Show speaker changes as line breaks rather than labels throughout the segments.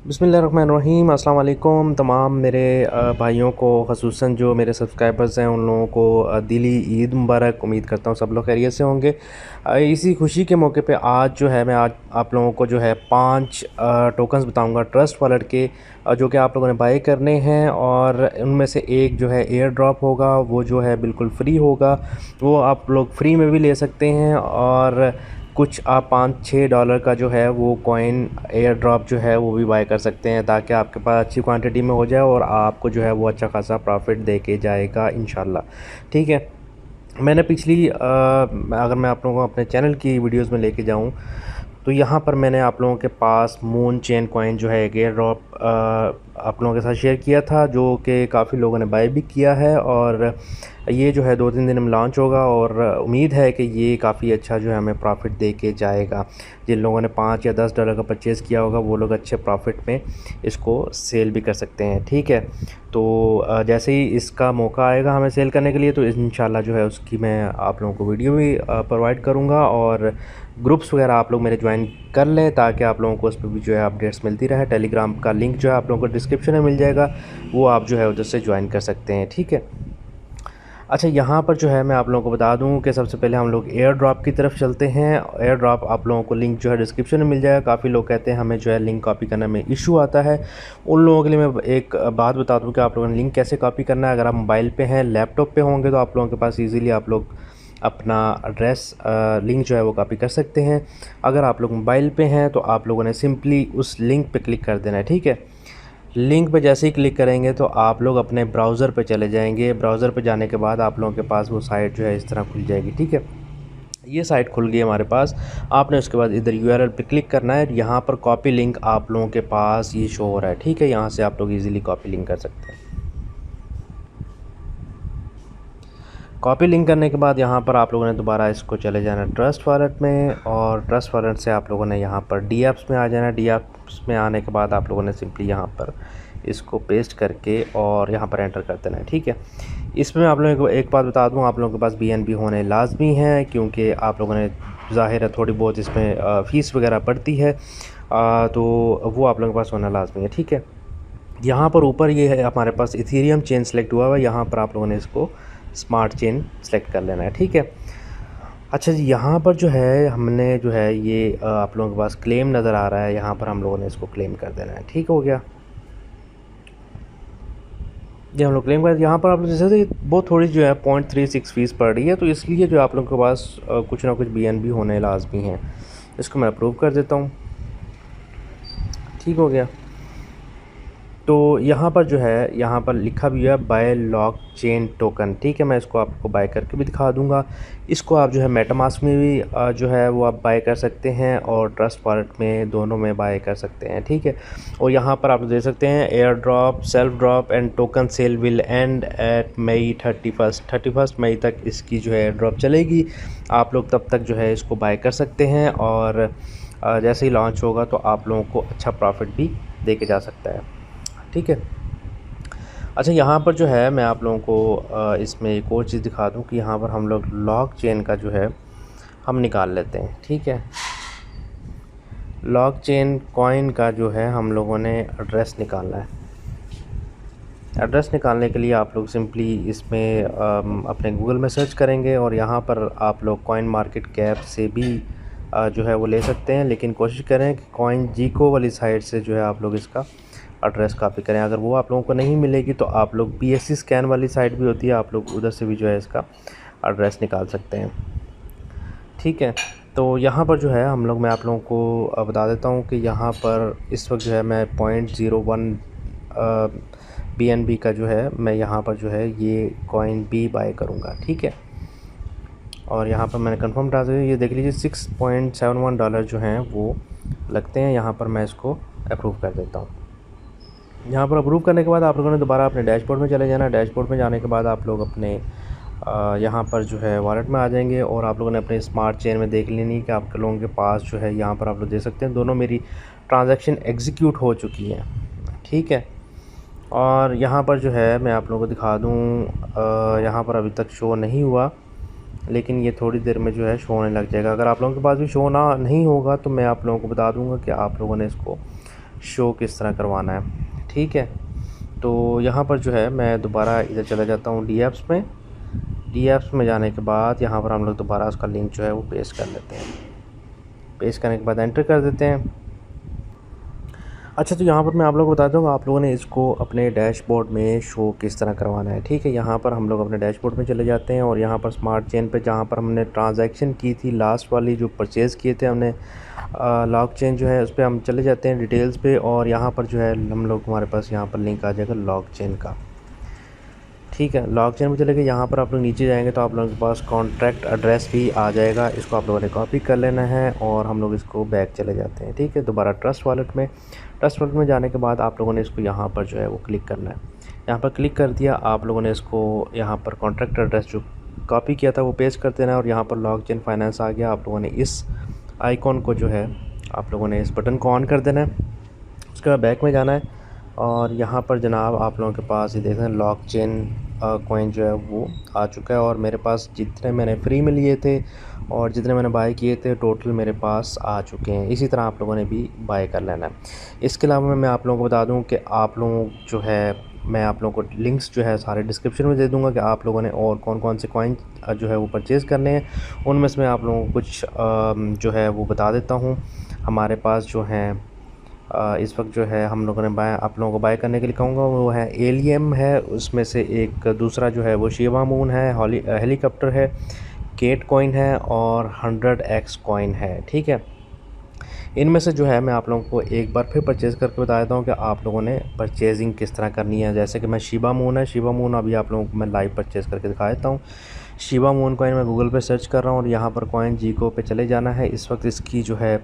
बिस्मिल्लाहिर्रहमानिर्रहीम अस्सलाम वालेकुम तमाम मेरे भाइयों को, ख़ुसूसन जो मेरे सब्सक्राइबर्स हैं उन लोगों को दिली ईद मुबारक। उम्मीद करता हूँ सब लोग खैरियत से होंगे। इसी खुशी के मौके पे आज जो है मैं आज आप लोगों को जो है 5 टोकन्स बताऊंगा ट्रस्ट वॉलेट के, जो कि आप लोगों ने बाई करने हैं। और उनमें से एक जो है एयर ड्रॉप होगा, वो जो है बिल्कुल फ्री होगा, वो आप लोग फ्री में भी ले सकते हैं। और कुछ आप $5-6 का जो है वो कॉइन एयर ड्रॉप जो है वो भी बाय कर सकते हैं, ताकि आपके पास अच्छी क्वांटिटी में हो जाए और आपको जो है वो अच्छा खासा प्रॉफिट दे के जाएगा इंशाल्लाह। ठीक है। मैंने पिछली अगर मैं आप लोगों को अपने चैनल की वीडियोस में लेके जाऊं तो यहाँ पर मैंने आप लोगों के पास मून चेन कॉइन जो है एक एयर ड्रॉप आप लोगों के साथ शेयर किया था, जो कि काफ़ी लोगों ने बाय भी किया है। और ये जो है 2-3 दिन में लॉन्च होगा और उम्मीद है कि ये काफ़ी अच्छा जो है हमें प्रॉफिट दे के जाएगा। जिन लोगों ने $5 या $10 का परचेज़ किया होगा वो लोग अच्छे प्रॉफिट में इसको सेल भी कर सकते हैं। ठीक है। तो जैसे ही इसका मौका आएगा हमें सेल करने के लिए, तो इंशाल्लाह जो है उसकी मैं आप लोगों को वीडियो भी प्रोवाइड करूँगा। और ग्रुप्स वगैरह आप लोग मेरे ज्वाइन कर लें, ताकि आप लोगों को उस पर भी जो है अपडेट्स मिलती रहे। टेलीग्राम का लिंक जो है आप लोगों को डिस्क्रिप्शन में मिल जाएगा, वो आप जो है उधर से ज्वाइन कर सकते हैं। ठीक है। अच्छा, यहाँ पर जो है मैं आप लोगों को बता दूँ कि सबसे पहले हम लोग एयर ड्रॉप की तरफ चलते हैं। एयर ड्रॉप आप लोगों को लिंक जो है डिस्क्रिप्शन में मिल जाएगा। काफ़ी लोग कहते हैं हमें जो है लिंक कॉपी करने में इशू आता है। उन लोगों के लिए मैं एक बात बता दूँ कि आप लोगों ने लिंक कैसे कॉपी करना है। अगर आप मोबाइल पे हैं, लैपटॉप पे होंगे, तो आप लोगों के पास ईज़िली आप लोग अपना एड्रेस लिंक जो है वो कॉपी कर सकते हैं। अगर आप लोग मोबाइल पे हैं तो आप लोगों ने सिंपली उस लिंक पे क्लिक कर देना है। ठीक है। लिंक पे जैसे ही क्लिक करेंगे तो आप लोग अपने ब्राउज़र पे चले जाएंगे। ब्राउज़र पे जाने के बाद आप लोगों के पास वो साइट जो है इस तरह खुल जाएगी। ठीक है। ये साइट खुल गई हमारे पास। आपने उसके बाद इधर यूआरएल पे क्लिक करना है। यहाँ पर कॉपी लिंक आप लोगों के पास ये शो हो रहा है। ठीक है। यहाँ से आप लोग इजीली कॉपी लिंक कर सकते हैं। कॉपी लिंक करने के बाद यहाँ पर आप लोगों ने दोबारा इसको चले जाना ट्रस्ट वॉलेट में, और ट्रस्ट वॉलेट से आप लोगों ने यहाँ पर डी एप्स में आ जाना। डी एप्स में आने के बाद आप लोगों ने सिंपली यहाँ पर इसको पेस्ट करके और यहाँ पर एंटर कर देना है। ठीक है। इसमें आप लोगों को एक बात बता दूँ, आप लोगों के पास बीएनबी होने लाजमी है, क्योंकि आप लोगों ने ज़ाहिर है थोड़ी बहुत इसमें फ़ीस वगैरह पड़ती है, तो वो आप लोगों के पास होना लाजमी है। ठीक है। यहाँ पर ऊपर ये है हमारे पास इथेरियम चेन सेलेक्ट हुआ हुआ है। यहाँ पर आप लोगों ने इसको स्मार्ट चेन सेलेक्ट कर लेना है। ठीक है। अच्छा जी, यहाँ पर जो है हमने जो है ये आप लोगों के पास क्लेम नज़र आ रहा है, यहाँ पर हम लोगों ने इसको क्लेम कर देना है। ठीक हो गया। ये हम लोग क्लेम कर, यहाँ पर आप लोग जैसे बहुत थोड़ी जो है 0.36 फ़ीस पड़ रही है, तो इसलिए जो आप लोगों के पास कुछ ना कुछ बीएनबी होने लाजमी है। इसको मैं अप्रूव कर देता हूँ। ठीक हो गया। तो यहाँ पर जो है यहाँ पर लिखा भी है बाय लॉक चेन टोकन। ठीक है। मैं इसको आपको बाय करके भी दिखा दूँगा। इसको आप जो है मेटामास्क में भी जो है वो आप बाय कर सकते हैं, और ट्रस्ट वॉलेट में, दोनों में बाय कर सकते हैं। ठीक है। और यहाँ पर आप देख सकते हैं air drop, self drop and token sale will end at May 31 मई तक इसकी जो है एयर ड्रॉप चलेगी। आप लोग तब तक जो है इसको बाय कर सकते हैं, और जैसे ही लॉन्च होगा तो आप लोगों को अच्छा प्रॉफिट भी दे के जा सकता है। ठीक है। अच्छा, यहाँ पर जो है मैं आप लोगों को इसमें एक और चीज़ दिखा दूँ कि यहाँ पर हम लोग लॉक चेन का जो है हम निकाल लेते हैं। ठीक है। लॉक चेन कॉइन का जो है हम लोगों ने एड्रेस निकालना है। एड्रेस निकालने के लिए आप लोग सिंपली इसमें अपने गूगल में सर्च करेंगे, और यहाँ पर आप लोग कॉइन मार्केट कैप से भी जो है वो ले सकते हैं, लेकिन कोशिश करें कि कॉइन जीको वाली साइट से जो है आप लोग इसका एड्रेस कॉपी करें। अगर वो आप लोगों को नहीं मिलेगी तो आप लोग BSC स्कैन वाली साइट भी होती है, आप लोग उधर से भी जो है इसका एड्रेस निकाल सकते हैं। ठीक है। तो यहाँ पर जो है हम लोग, मैं आप लोगों को बता देता हूँ कि यहाँ पर इस वक्त जो है मैं 0.01 BNB का जो है मैं यहाँ पर जो है ये कॉइन बी बाय करूँगा। ठीक है। और यहाँ पर मैंने कंफर्म डाल दिया। ये देख लीजिए $6.71 जो हैं वो लगते हैं। यहाँ पर मैं इसको अप्रूव कर देता हूँ। यहाँ पर अप्रूव करने के बाद आप लोगों ने दोबारा अपने डैशबोर्ड में चले जाना। डैशबोर्ड में जाने के बाद आप लोग अपने यहाँ पर जो है वॉलेट में आ जाएंगे, और आप लोगों ने अपने स्मार्ट चेन में देख लेनी कि आप लोगों के पास जो है यहाँ पर आप लोग देख सकते हैं दोनों मेरी ट्रांजैक्शन एग्जीक्यूट हो चुकी हैं। ठीक है। और यहाँ पर जो है मैं आप लोगों को दिखा दूँ, यहाँ पर अभी तक शो नहीं हुआ, लेकिन ये थोड़ी देर में जो है शो होने लग जाएगा। अगर आप लोगों के पास भी शो नहीं होगा तो मैं आप लोगों को बता दूंगा कि आप लोगों ने इसको शो किस तरह करवाना है। ठीक है, तो यहाँ पर जो है मैं दोबारा इधर चला जाता हूँ डी ऐप्स में। डी ऐप्स में जाने के बाद यहाँ पर हम लोग दोबारा उसका लिंक जो है वो पेस्ट कर लेते हैं। पेस्ट करने के बाद एंटर कर देते हैं। अच्छा, तो यहाँ पर मैं आप लोगों को बता दूँ आप लोगों ने इसको अपने डैशबोर्ड में शो किस तरह करवाना है। ठीक है, यहाँ पर हम लोग अपने डैशबोर्ड में चले जाते हैं और यहाँ पर स्मार्ट चेन पे जहाँ पर हमने ट्रांजैक्शन की थी लास्ट वाली जो परचेज़ किए थे हमने लॉक चेन जो है उस पर हम चले जाते हैं डिटेल्स पे और यहाँ पर जो है हम लोग हमारे पास यहाँ पर लिंक आ जाएगा लॉक चेन का। ठीक है, लॉक चेन में चले गए। यहाँ पर आप लोग नीचे जाएंगे तो आप लोगों के पास कॉन्ट्रैक्ट एड्रेस भी आ जाएगा। इसको आप लोगों ने कॉपी कर लेना है और हम लोग इसको बैक चले जाते हैं। ठीक है, दोबारा ट्रस्ट वॉलेट में। ट्रस्ट वॉलेट में जाने के बाद आप लोगों ने इसको यहाँ पर जो है वो क्लिक करना है। यहाँ पर क्लिक कर दिया, आप लोगों ने इसको यहाँ पर कॉन्ट्रैक्ट एड्रेस जो कॉपी किया था वो पेस्ट कर देना है और यहाँ पर लॉक चेन फाइनेंस आ गया। आप लोगों ने इस आइकॉन को जो है आप लोगों ने इस बटन को ऑन कर देना है। उसके बाद बैक में जाना है और यहाँ पर जनाब आप लोगों के पास ये देख रहे हैं लॉक चेन कॉइन जो है वो आ चुका है और मेरे पास जितने मैंने फ्री में लिए थे और जितने मैंने बाय किए थे टोटल मेरे पास आ चुके हैं। इसी तरह आप लोगों ने भी बाय कर लेना है। इसके अलावा मैं आप लोगों को बता दूं कि आप लोगों जो है मैं आप लोगों को लिंक्स जो है सारे डिस्क्रिप्शन में दे दूंगा कि आप लोगों ने और कौन कौन से कॉइन जो है वो परचेज़ करने हैं। उनमें से मैं आप लोगों को कुछ जो है वो बता देता हूँ। हमारे पास जो हैं इस वक्त जो है हम लोगों ने आप लोगों को बाय करने के लिए कहूँगा वो है एलियम है, उसमें से एक दूसरा जो है वो शिवा मून है, हेलीकॉप्टर है, केट कॉइन है और 100x कॉइन है। ठीक है, इनमें से जो है मैं आप लोगों को एक बार फिर परचेज़ करके बता देता हूँ कि आप लोगों ने परचेजिंग किस तरह करनी है। जैसे कि मैं शिवा मून है, शिवा मून अभी आप लोगों को मैं लाइव परचेज़ करके दिखा देता हूँ। शिवा मून कॉइन मैं गूगल पे सर्च कर रहा हूँ और यहाँ पर कॉइन जीको पे चले जाना है। इस वक्त इसकी जो है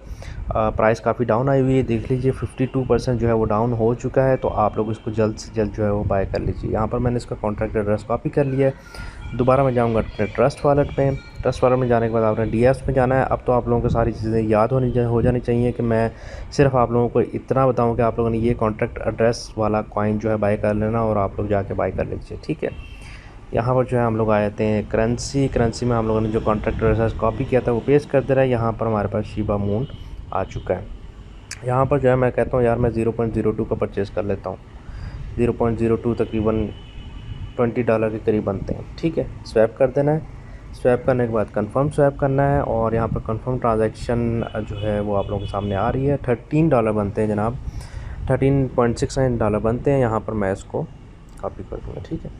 प्राइस काफ़ी डाउन आई हुई है, देख लीजिए 52% जो है वो डाउन हो चुका है। तो आप लोग इसको जल्द से जल्द जो है वो बाय कर लीजिए। यहाँ पर मैंने इसका कॉन्ट्रैक्ट एड्रेस कॉपी कर लिया है। दोबारा मैं जाऊँगा अपने ट्रस्ट वॉलेट में। ट्रस्ट वॉलेट में जाने के बाद आपने डी ऐप्स में जाना है। अब तो आप लोगों को सारी चीज़ें याद हो जानी चाहिए कि मैं सिर्फ आप लोगों को इतना बताऊँ कि आप लोगों ने ये कॉन्ट्रैक्ट एड्रेस वाला कॉइन जो है बाय कर लेना और आप लोग जाके बाय कर लीजिए। ठीक है, यहाँ पर जो है हम लोग आ जाते हैं करेंसी में हम लोगों ने जो कॉन्ट्रैक्ट एड्रेस कॉपी किया था वो पेस्ट कर दे रहा है। यहाँ पर हमारे पास शिवा मून आ चुका है। यहाँ पर जो है मैं कहता हूँ यार मैं 0.02 का परचेज़ कर लेता हूँ। 0.02 तकरीबन $20 के करीब बनते हैं। ठीक है, स्वैप कर देना है। स्वैप करने के बाद कंफर्म स्वैप करना है और यहाँ पर कंफर्म ट्रांजैक्शन जो है वो आप लोगों के सामने आ रही है। $13 बनते हैं जनाब, $13.69 बनते हैं। यहाँ पर मैं इसको कॉपी कर दूँगा। ठीक है,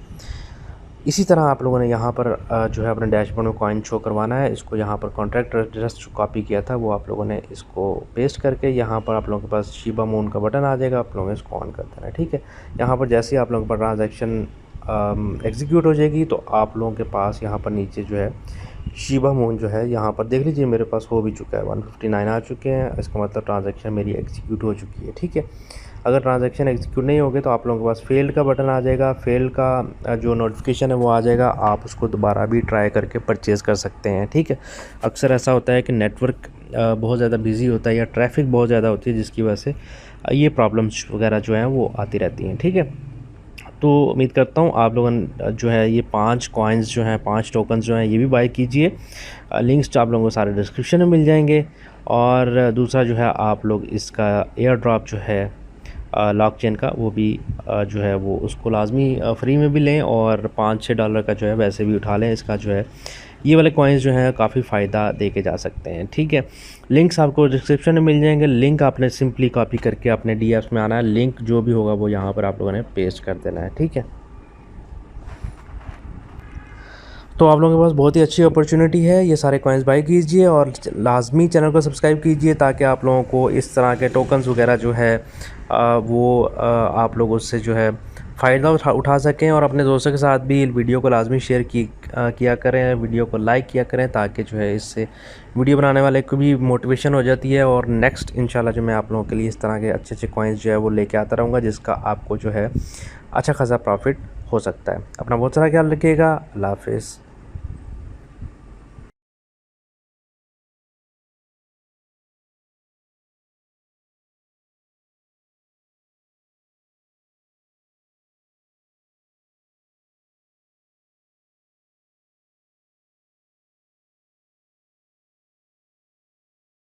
इसी तरह आप लोगों ने यहाँ पर जो है अपने डैशबोर्ड में कॉइन शो करवाना है। इसको यहाँ पर कॉन्ट्रैक्ट एड्रेस जो कॉपी किया था वो आप लोगों ने इसको पेस्ट करके यहाँ पर आप लोगों के पास शिवा मून का बटन आ जाएगा, आप लोगों ने इसको ऑन कर देना है। ठीक है, यहाँ पर जैसे ही आप लोगों पर ट्रांजैक्शन एग्जीक्यूट हो जाएगी तो आप लोगों के पास यहाँ पर नीचे जो है शिवा मून जो है यहाँ पर देख लीजिए मेरे पास हो भी चुका है, 159 आ चुके हैं। इसका मतलब ट्रांजैक्शन मेरी एग्जीक्यूट हो चुकी है। ठीक है, अगर ट्रांजैक्शन एग्जीक्यूट नहीं होगे तो आप लोगों के पास फेल्ड का बटन आ जाएगा। फेल्ड का जो नोटिफिकेशन है वो आ जाएगा, आप उसको दोबारा भी ट्राई करके परचेज़ कर सकते हैं। ठीक है, अक्सर ऐसा होता है कि नेटवर्क बहुत ज़्यादा बिजी होता है या ट्रैफिक बहुत ज़्यादा होती है जिसकी वजह से ये प्रॉब्लम्स वगैरह जो हैं वो आती रहती हैं। ठीक है, तो उम्मीद करता हूँ आप लोगों जो है ये 5 कॉइन्स जो हैं 5 टोकन्स जो हैं ये भी बाय कीजिए। लिंक्स आप लोगों को सारे डिस्क्रिप्शन में मिल जाएंगे। और दूसरा जो है आप लोग इसका एयर ड्रॉप जो है लॉक चेन का वो भी जो है वो उसको लाजमी फ्री में भी लें और $5-6 का जो है वैसे भी उठा लें। इसका जो है ये वाले कॉइन्स जो हैं काफ़ी फ़ायदा दे के जा सकते हैं। ठीक है, लिंक्स आपको डिस्क्रिप्शन में मिल जाएंगे। लिंक आपने सिंपली कॉपी करके अपने डी ऐप्स में आना है। लिंक जो भी होगा वो यहाँ पर आप लोगों ने पेस्ट कर देना है। ठीक है, तो आप लोगों के पास बहुत ही अच्छी अपॉर्चुनिटी है, ये सारे कॉइन्स बाय कीजिए और लाजमी चैनल को सब्सक्राइब कीजिए ताकि आप लोगों को इस तरह के टोकन्स वगैरह जो है वो आप लोग उससे जो है फ़ायदा उठा सकें। और अपने दोस्तों के साथ भी वीडियो को लाजमी शेयर किया करें, वीडियो को लाइक किया करें ताकि जो है इससे वीडियो बनाने वाले को भी मोटिवेशन हो जाती है। और नेक्स्ट इंशाल्लाह जो मैं आप लोगों के लिए इस तरह के अच्छे अच्छे कॉइन्स जो है वो लेके आता रहूँगा जिसका आपको जो है अच्छा खासा प्रॉफिट हो सकता है। अपना बहुत सारा ख्याल रखिएगा। अल्लाह हाफ़िज़।